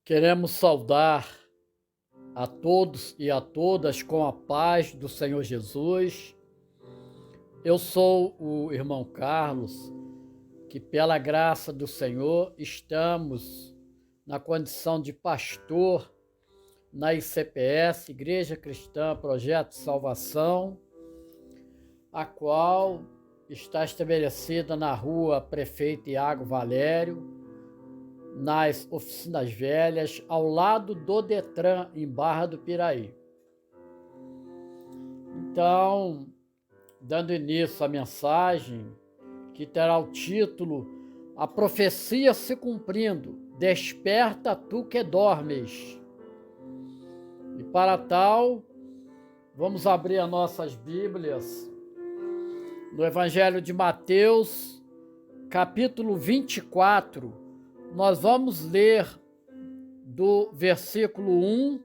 Queremos saudar a todos e a todas com a paz do Senhor Jesus. Eu sou o irmão Carlos, que pela graça do Senhor estamos na condição de pastor na ICPS, Igreja Cristã Projeto de Salvação, a qual está estabelecida na rua Prefeito Iago Valério, nas Oficinas Velhas, ao lado do Detran, em Barra do Piraí. Então, dando início à mensagem, que terá o título A Profecia se Cumprindo, Desperta tu que dormes. E para tal, vamos abrir as nossas Bíblias no Evangelho de Mateus, capítulo 24, nós vamos ler do versículo 1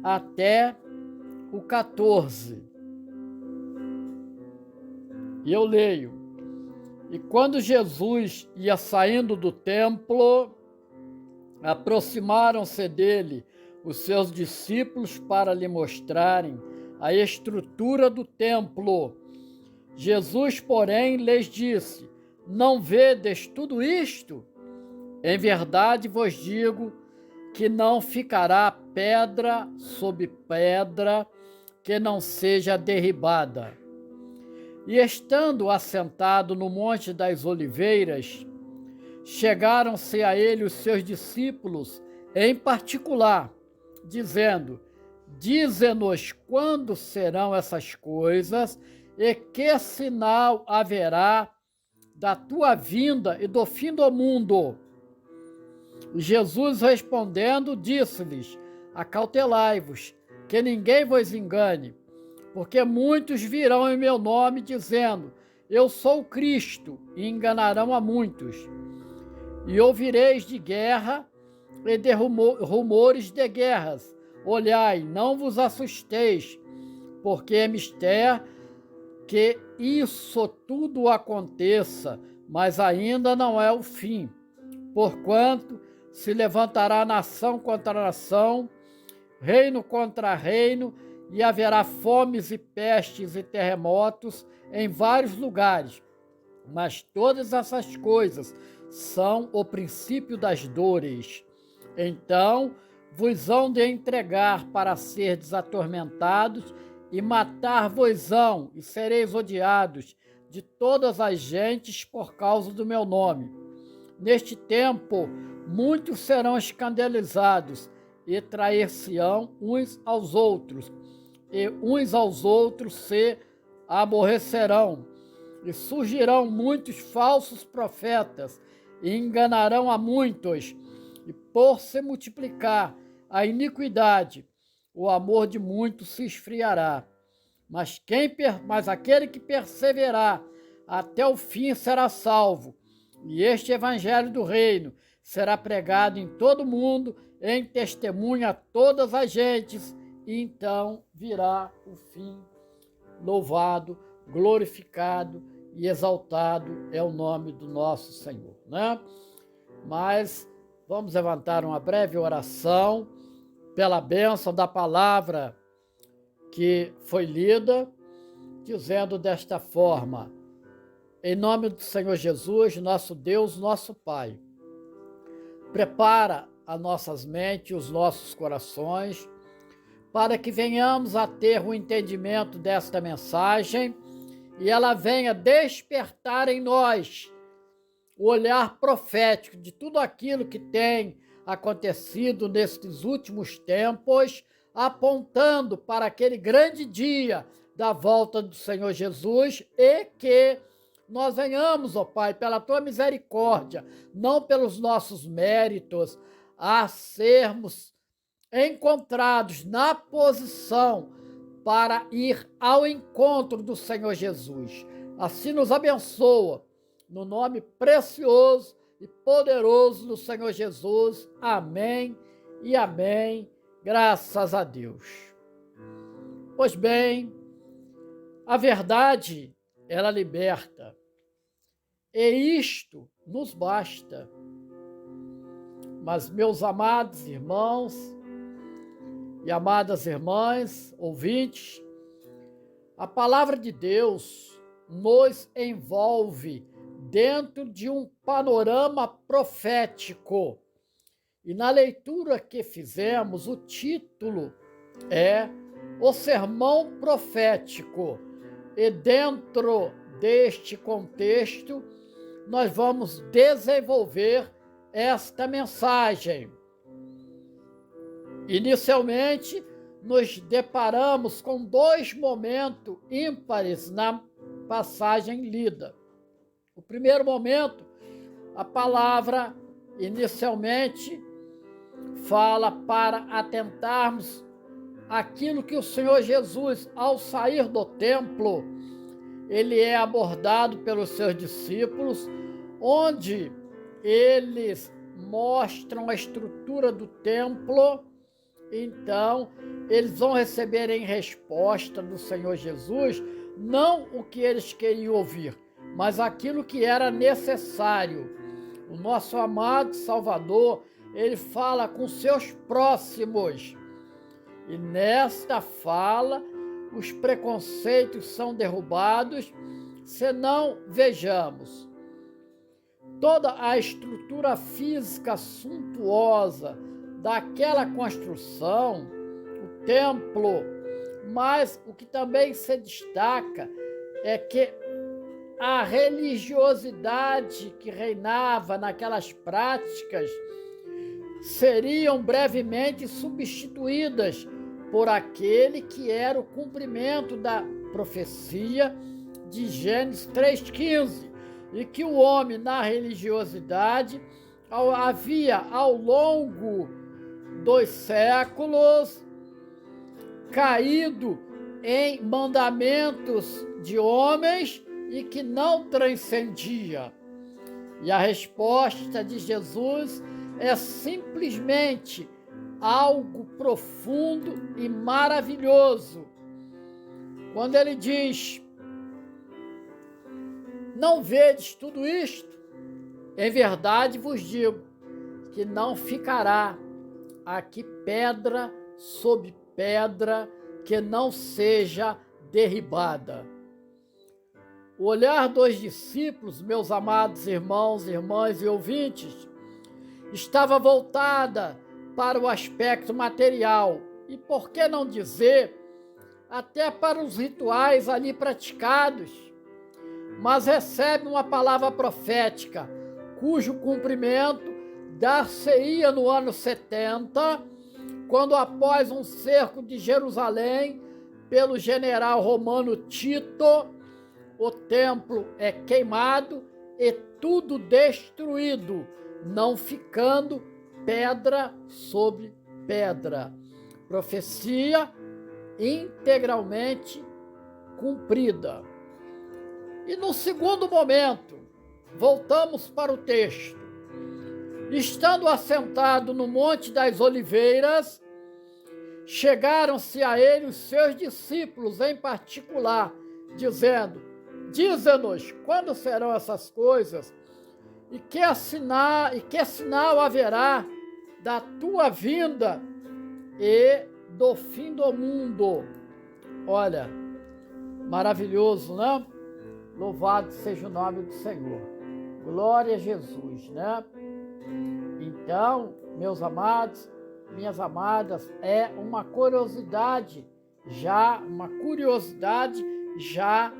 até o 14. E eu leio: E quando Jesus ia saindo do templo, aproximaram-se dele os seus discípulos para lhe mostrarem a estrutura do templo. Jesus, porém, lhes disse: Não vedes tudo isto? Em verdade vos digo que não ficará pedra sobre pedra que não seja derribada. E estando assentado no Monte das Oliveiras, chegaram-se a ele os seus discípulos em particular, dizendo: Dize-nos quando serão essas coisas e que sinal haverá da tua vinda e do fim do mundo. Jesus respondendo, disse-lhes: Acautelai-vos, que ninguém vos engane, porque muitos virão em meu nome, dizendo: Eu sou o Cristo, e enganarão a muitos. E ouvireis de guerra e de rumores de guerras. Olhai, não vos assusteis, porque é mister que isso tudo aconteça, mas ainda não é o fim. Porquanto se levantará nação contra nação, reino contra reino, e haverá fomes e pestes e terremotos em vários lugares. Mas todas essas coisas são o princípio das dores. Então vos hão de entregar para serdes atormentados, e matar-vos-ão, e sereis odiados de todas as gentes por causa do meu nome. Neste tempo, muitos serão escandalizados e trair-se-ão uns aos outros, e uns aos outros se aborrecerão. E surgirão muitos falsos profetas e enganarão a muitos. E por se multiplicar a iniquidade, o amor de muitos se esfriará. Mas aquele que perseverar até o fim será salvo. E este evangelho do reino será pregado em todo o mundo, em testemunha a todas as gentes, e então virá o fim. Louvado, glorificado e exaltado é o nome do nosso Senhor, né? Mas vamos levantar uma breve oração pela bênção da palavra que foi lida, dizendo desta forma: Em nome do Senhor Jesus, nosso Deus, nosso Pai, prepara as nossas mentes, os nossos corações, para que venhamos a ter o entendimento desta mensagem e ela venha despertar em nós o olhar profético de tudo aquilo que tem acontecido nestes últimos tempos, apontando para aquele grande dia da volta do Senhor Jesus, e que nós venhamos, ó Pai, pela tua misericórdia, não pelos nossos méritos, a sermos encontrados na posição para ir ao encontro do Senhor Jesus. Assim nos abençoa, no nome precioso e poderoso do Senhor Jesus. Amém e amém. Graças a Deus. Pois bem, a verdade, ela liberta. E isto nos basta. Mas, meus amados irmãos e amadas irmãs, ouvintes, a palavra de Deus nos envolve dentro de um panorama profético. E na leitura que fizemos, o título é O Sermão Profético. E dentro deste contexto, nós vamos desenvolver esta mensagem. Inicialmente, nos deparamos com dois momentos ímpares na passagem lida. O primeiro momento, a palavra inicialmente fala para atentarmos aquilo que o Senhor Jesus, ao sair do templo, ele é abordado pelos seus discípulos, onde eles mostram a estrutura do templo. Então, eles vão receber em resposta do Senhor Jesus, não o que eles queriam ouvir, mas aquilo que era necessário. O nosso amado Salvador, ele fala com seus próximos. E nesta fala, os preconceitos são derrubados, senão vejamos toda a estrutura física suntuosa daquela construção, o templo, mas o que também se destaca é que a religiosidade que reinava naquelas práticas seriam brevemente substituídas por aquele que era o cumprimento da profecia de Gênesis 3,15, e que o homem na religiosidade havia ao longo dos séculos caído em mandamentos de homens e que não transcendia. E a resposta de Jesus é simplesmente algo profundo e maravilhoso. Quando ele diz: não vedes tudo isto? Em verdade vos digo que não ficará aqui pedra sobre pedra que não seja derribada. O olhar dos discípulos, meus amados irmãos, irmãs e ouvintes, estava voltada para o aspecto material e, por que não dizer, até para os rituais ali praticados, mas recebe uma palavra profética, cujo cumprimento dar-se-ia no ano 70, quando, após um cerco de Jerusalém pelo general romano Tito, o templo é queimado e tudo destruído, não ficando pedra sobre pedra. Profecia integralmente cumprida. E no segundo momento, voltamos para o texto. Estando assentado no Monte das Oliveiras, chegaram-se a ele os seus discípulos em particular, dizendo: dize-nos quando serão essas coisas e que sinal haverá da tua vinda e do fim do mundo. Olha, maravilhoso, né? Louvado seja o nome do Senhor. Glória a Jesus, né? Então, meus amados, minhas amadas, é uma curiosidade já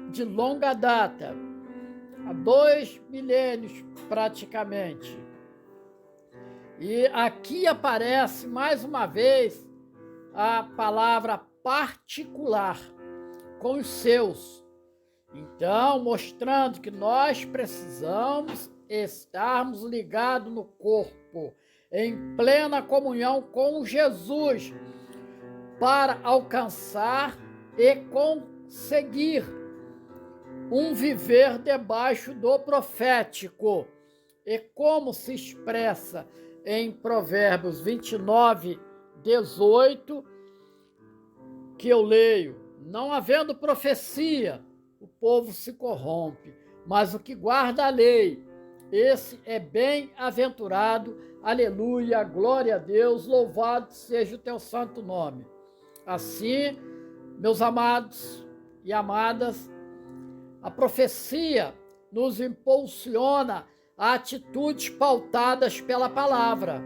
de longa data, há 2 milênios praticamente. E aqui aparece mais uma vez a palavra particular, com os seus. Então, mostrando que nós precisamos estarmos ligados no corpo, em plena comunhão com Jesus, para alcançar e conseguir um viver debaixo do profético. E como se expressa em Provérbios 29, 18, que eu leio: não havendo profecia, o povo se corrompe, mas o que guarda a lei, esse é bem-aventurado. Aleluia, glória a Deus, louvado seja o teu santo nome. Assim, meus amados e amadas, a profecia nos impulsiona a atitudes pautadas pela palavra.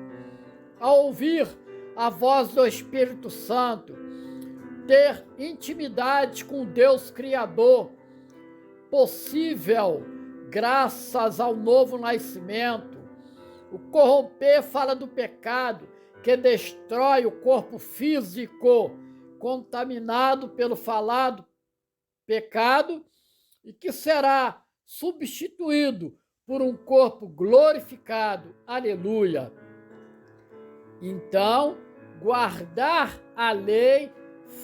Ao ouvir a voz do Espírito Santo, ter intimidade com Deus Criador, possível graças ao novo nascimento. O corromper fala do pecado que destrói o corpo físico contaminado pelo falado pecado e que será substituído por um corpo glorificado. Aleluia! Então, guardar a lei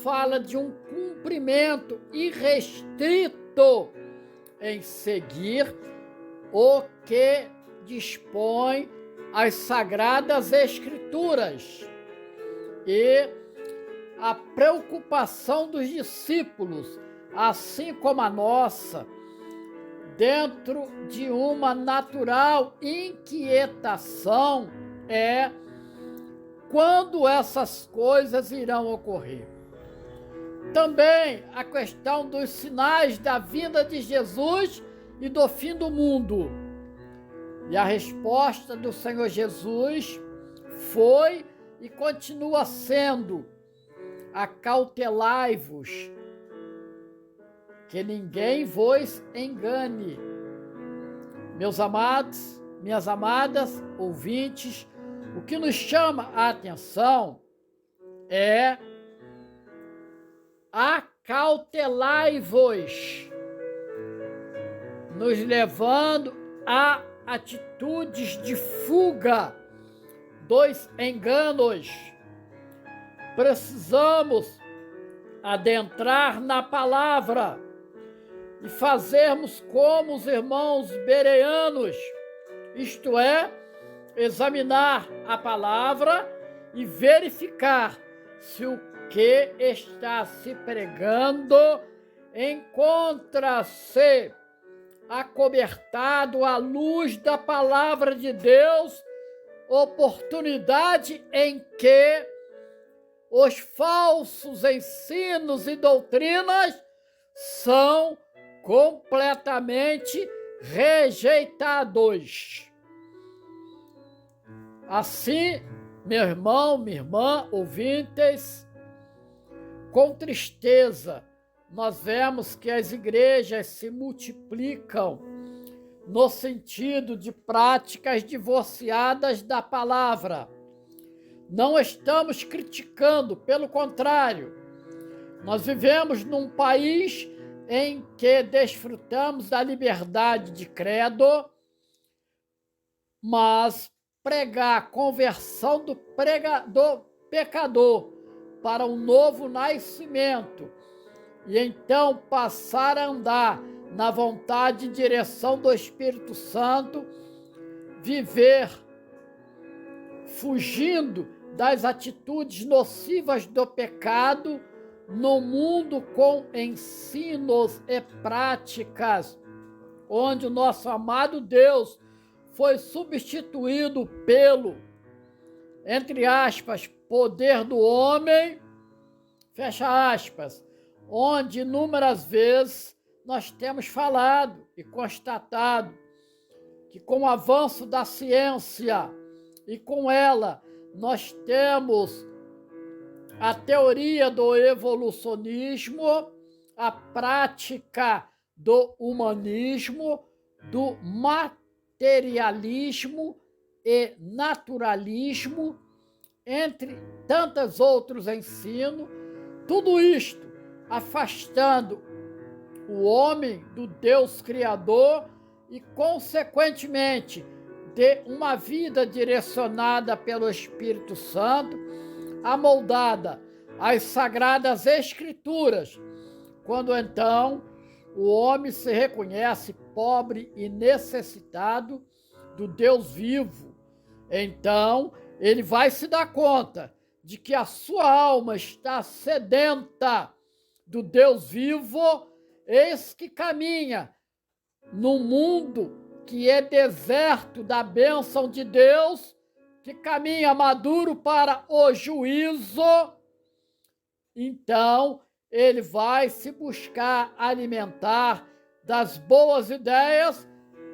fala de um cumprimento irrestrito em seguir o que dispõe as Sagradas Escrituras. E a preocupação dos discípulos, assim como a nossa, dentro de uma natural inquietação, é quando essas coisas irão ocorrer. Também a questão dos sinais da vinda de Jesus e do fim do mundo. E a resposta do Senhor Jesus foi e continua sendo: acautelai-vos, que ninguém vos engane. Meus amados, minhas amadas ouvintes, o que nos chama a atenção é acautelai-vos, nos levando a atitudes de fuga dos enganos. Precisamos adentrar na palavra e fazermos como os irmãos bereanos, isto é, examinar a palavra e verificar se o que está se pregando encontra-se acobertado à luz da palavra de Deus, oportunidade em que os falsos ensinos e doutrinas são completamente rejeitados. Assim, meu irmão, minha irmã, ouvintes, com tristeza, nós vemos que as igrejas se multiplicam no sentido de práticas divorciadas da palavra. Não estamos criticando, pelo contrário, nós vivemos num país em que desfrutamos da liberdade de credo, mas pregar a conversão do pecador para um novo nascimento e então passar a andar na vontade e direção do Espírito Santo, viver fugindo das atitudes nocivas do pecado no mundo com ensinos e práticas, onde o nosso amado Deus foi substituído pelo, entre aspas, poder do homem, fecha aspas, onde inúmeras vezes nós temos falado e constatado que com o avanço da ciência e com ela nós temos a teoria do evolucionismo, a prática do humanismo, do materialismo e naturalismo, entre tantos outros ensinos, tudo isto afastando o homem do Deus Criador e, consequentemente, de uma vida direcionada pelo Espírito Santo, amoldada às Sagradas Escrituras, quando então o homem se reconhece pobre e necessitado do Deus vivo. Então, ele vai se dar conta de que a sua alma está sedenta do Deus vivo, eis que caminha num mundo que é deserto da bênção de Deus, que caminha maduro para o juízo, então ele vai se buscar alimentar das boas ideias,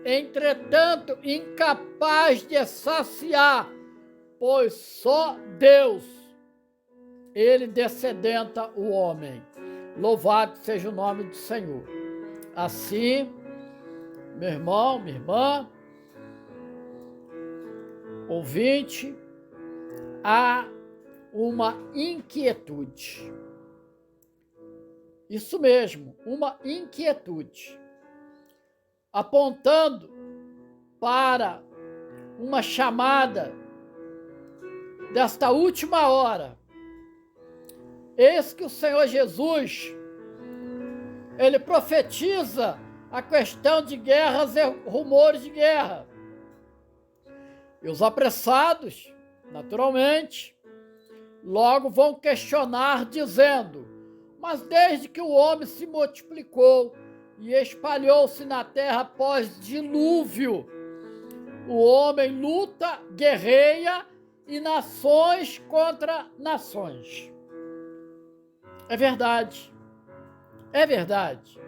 entretanto incapaz de saciar, pois só Deus, ele descedenta o homem. Louvado seja o nome do Senhor. Assim, meu irmão, minha irmã, ouvinte, há uma inquietude. Isso mesmo, uma inquietude, apontando para uma chamada desta última hora. Eis que o Senhor Jesus, ele profetiza a questão de guerras e rumores de guerra. E os apressados, naturalmente, logo vão questionar, dizendo: mas desde que o homem se multiplicou e espalhou-se na terra após dilúvio, o homem luta, guerreia, e nações contra nações. É verdade. É verdade.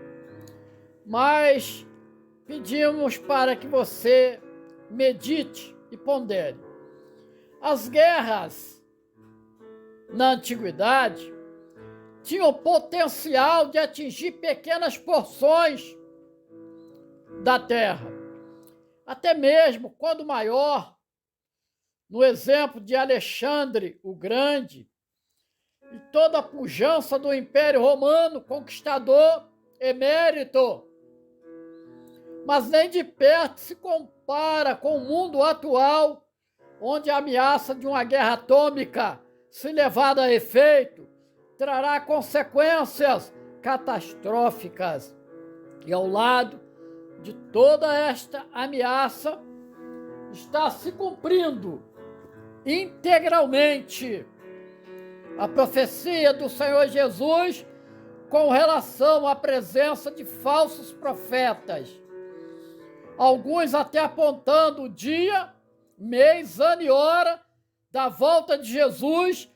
Mas pedimos para que você medite e pondere. As guerras na antiguidade tinham potencial de atingir pequenas porções da terra. Até mesmo quando maior, no exemplo de Alexandre o Grande, e toda a pujança do Império Romano, conquistador emérito. Mas nem de perto se compara com o mundo atual, onde a ameaça de uma guerra atômica, se levada a efeito, trará consequências catastróficas. E ao lado de toda esta ameaça, está se cumprindo integralmente a profecia do Senhor Jesus com relação à presença de falsos profetas. Alguns até apontando o dia, mês, ano e hora da volta de Jesus,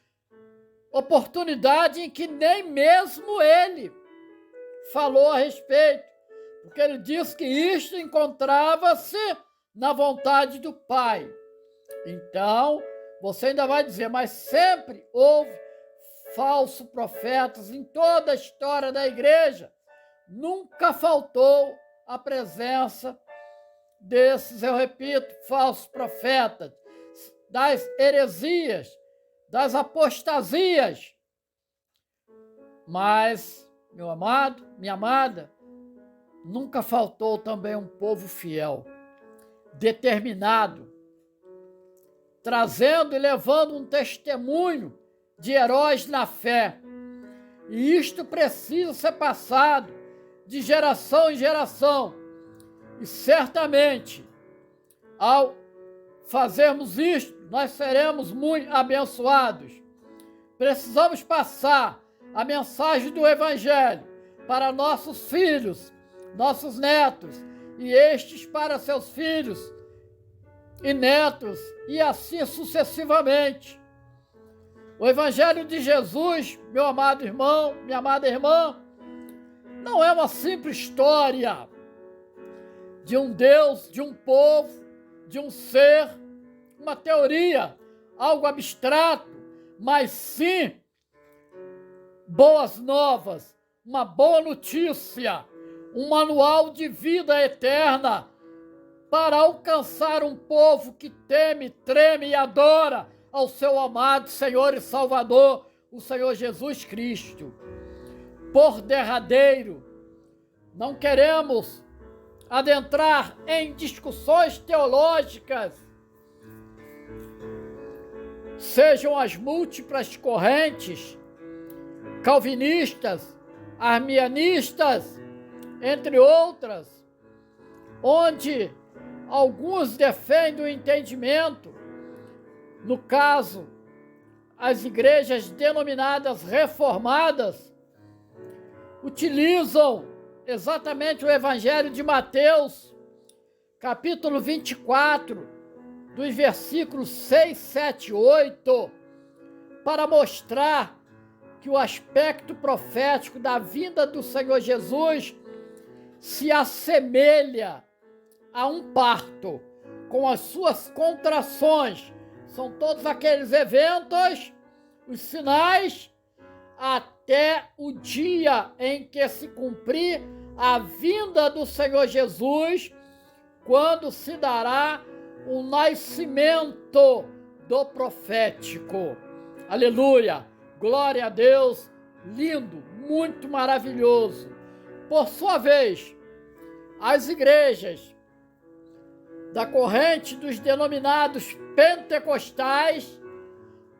oportunidade em que nem mesmo ele falou a respeito, porque ele disse que isto encontrava-se na vontade do Pai. Então, você ainda vai dizer, mas sempre houve falsos profetas em toda a história da igreja. Nunca faltou a presença desses, eu repito, falsos profetas, das heresias, das apostasias. Mas, meu amado, minha amada, nunca faltou também um povo fiel, determinado, trazendo e levando um testemunho de heróis na fé. E isto precisa ser passado de geração em geração. E certamente, ao fazermos isto, nós seremos muito abençoados. Precisamos passar a mensagem do Evangelho para nossos filhos, nossos netos, e estes para seus filhos e netos, e assim sucessivamente. O Evangelho de Jesus, meu amado irmão, minha amada irmã, não é uma simples história de um Deus, de um povo, de um ser, uma teoria, algo abstrato, mas sim boas novas, uma boa notícia, um manual de vida eterna para alcançar um povo que teme, treme e adora ao seu amado Senhor e Salvador, o Senhor Jesus Cristo. Por derradeiro, não queremos adentrar em discussões teológicas, sejam as múltiplas correntes, calvinistas, arminianistas, entre outras, onde alguns defendem o entendimento, no caso, as igrejas denominadas reformadas, utilizam exatamente o Evangelho de Mateus, capítulo 24, dos versículos 6, 7 e 8, para mostrar que o aspecto profético da vinda do Senhor Jesus se assemelha a um parto, com as suas contrações. São todos aqueles eventos, os sinais, até o dia em que se cumprir a vinda do Senhor Jesus, quando se dará o nascimento do profético. Aleluia! Glória a Deus! Lindo, muito maravilhoso. Por sua vez, as igrejas da corrente dos denominados pentecostais,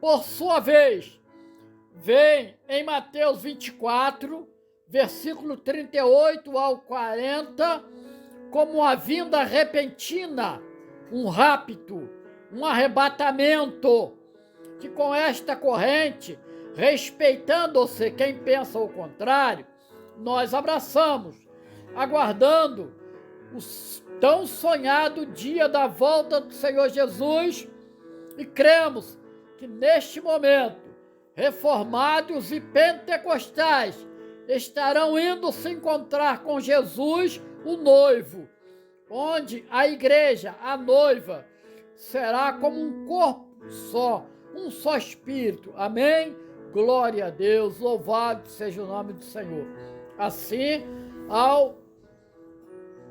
por sua vez, vem em Mateus 24, versículo 38 ao 40, como uma vinda repentina, um rapto, um arrebatamento, que com esta corrente, respeitando-se quem pensa o contrário, nós abraçamos, aguardando o tão sonhado dia da volta do Senhor Jesus, e cremos que neste momento, reformados e pentecostais estarão indo se encontrar com Jesus, o noivo, onde a igreja, a noiva, será como um corpo só, um só espírito. Amém? Glória a Deus, louvado seja o nome do Senhor. Assim, ao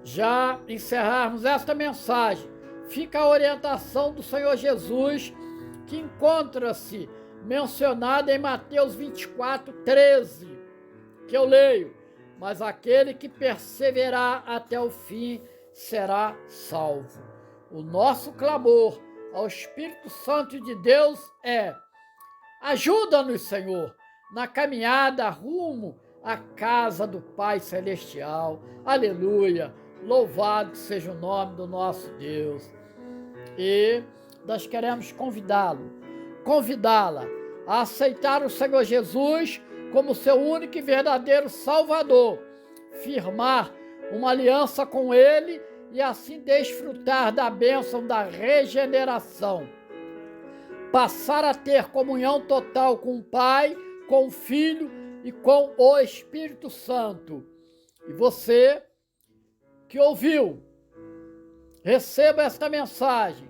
já encerrarmos esta mensagem, fica a orientação do Senhor Jesus, que encontra-se mencionada em Mateus 24, 13, que eu leio: mas aquele que perseverar até o fim será salvo. O nosso clamor ao Espírito Santo de Deus é: ajuda-nos, Senhor, na caminhada rumo à casa do Pai Celestial. Aleluia! Louvado seja o nome do nosso Deus. E nós queremos convidá-la a aceitar o Senhor Jesus como seu único e verdadeiro Salvador, firmar uma aliança com Ele e assim desfrutar da bênção da regeneração, passar a ter comunhão total com o Pai, com o Filho e com o Espírito Santo. E você que ouviu, receba esta mensagem,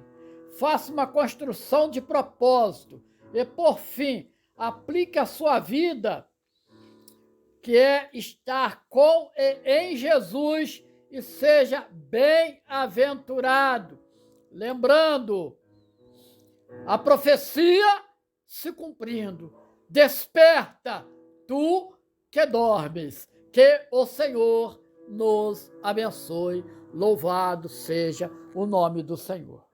faça uma construção de propósito e, por fim, aplique a sua vida, que é estar com e em Jesus, e seja bem-aventurado. Lembrando, a profecia se cumprindo. Desperta, tu que dormes. Que o Senhor nos abençoe. Louvado seja o nome do Senhor.